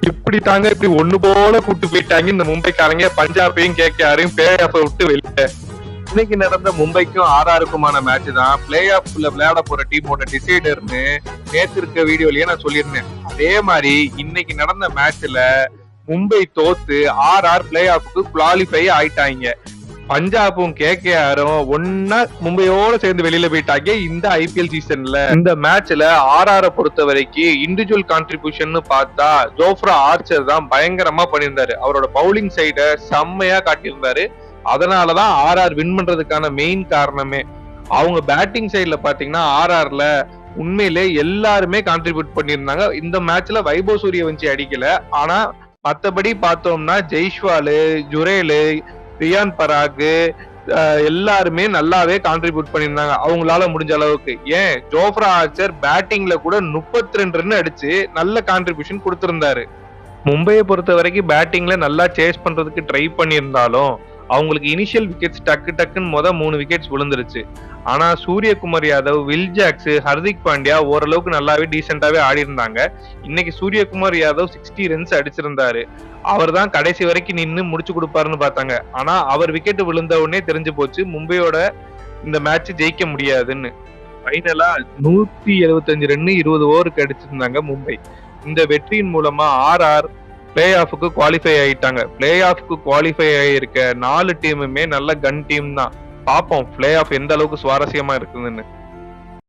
இப்படி தாங்க இப்படி ஒண்ணு போல கூட்டு போயிட்டாங்க இந்த மும்பைக்காரங்க பஞ்சாபையும் கேகேஆரையும் பிளே ஆஃப் விட்டு வெளியே. இன்னைக்கு நடந்த மும்பைக்கும் ஆர்ஆருக்குமான மேட்ச் தான் பிளே ஆஃப்ல விளையாட போற டீமோட டிசைடர்னு நேத்து இருக்க வீடியோலயே நான் சொல்லியிருந்தேன். அதே மாதிரி இன்னைக்கு நடந்த மேட்ச்ல மும்பை தோத்து ஆர்ஆர் பிளே ஆஃப்க்கு குவாலிஃபை ஆயிட்டாங்க. பஞ்சாபும் கேகேஆரும் ஒன்னா மும்பையோட சேர்ந்து வெளியில போயிட்டாங்க இந்த ஐபிஎல் சீசன்ல. இந்த மேட்ச்ல ஆர்ஆரை பொறுத்த வரைக்கும் இண்டிவிஜுவல் கான்ட்ரிபியூஷன் பார்த்தா ஜோஃப்ரா ஆர்ச்சர் தான் பயங்கரமா பண்ணியிருந்தாரு. அவரோட பவுலிங் சைட செம்மையா காட்டியிருந்தாரு. அதனாலதான் ஆர்ஆர் வின் பண்றதுக்கான மெயின் காரணமே. அவங்க பேட்டிங் சைட்ல பாத்தீங்கன்னா ஆர்ஆர்ல உண்மையிலே எல்லாருமே கான்ட்ரிபியூட் பண்ணியிருந்தாங்க. இந்த மேட்ச்ல வைபவ் சூரியவன்சி அடிக்கல. ஆனா மத்தபடி பார்த்தோம்னா ஜெய்ஷ்வாலு, ஜுரேலு, ரியான் பராக் எல்லாருமே நல்லாவே கான்ட்ரிபியூட் பண்ணியிருந்தாங்க அவங்களால முடிஞ்ச அளவுக்கு. ஏன் ஜோஃப்ரா ஆர்ச்சர் பேட்டிங்ல கூட 32 ரன் அடிச்சு நல்ல கான்ட்ரிபியூஷன் கொடுத்திருந்தாரு. மும்பையை பொறுத்த வரைக்கும் பேட்டிங்ல நல்லா சேஸ் பண்றதுக்கு ட்ரை பண்ணியிருந்தாலும் அவங்களுக்கு இனிஷியல் விக்கெட்ஸ் டக்குன்னு 3 விக்கெட்ஸ் விழுந்துருச்சு. ஆனா சூரியகுமார் யாதவ், வில் ஜாக்ஸ், ஹர்திக் பாண்டியா ஓரளவுக்கு நல்லாவே டீசென்டாவே ஆடி இருந்தாங்க. இன்னைக்கு சூரியகுமார் யாதவ் 60 ரன்ஸ் அடிச்சிருந்தாரு. அவர் தான் கடைசி வரைக்கும் நின்று முடிச்சு கொடுப்பாருன்னு பார்த்தாங்க. ஆனா அவர் விக்கெட் விழுந்த உடனே தெரிஞ்சு போச்சு மும்பையோட இந்த மேட்ச் ஜெயிக்க முடியாதுன்னு. ஃபைனலா 175 ரன் 20 ஓவருக்கு அடிச்சிருந்தாங்க மும்பை. இந்த வெற்றியின் மூலமா ஆர்ஆர் பிளே ஆஃப்க்கு குவாலிஃபை ஆயிட்டாங்க. பிளே ஆஃப்க்கு குவாலிஃபை ஆகியிருக்க 4 டீமுமே நல்ல கன் டீம் தான். பார்ப்போம் பிளே ஆஃப் எந்த அளவுக்கு சுவாரஸ்யமா இருக்குதுன்னு.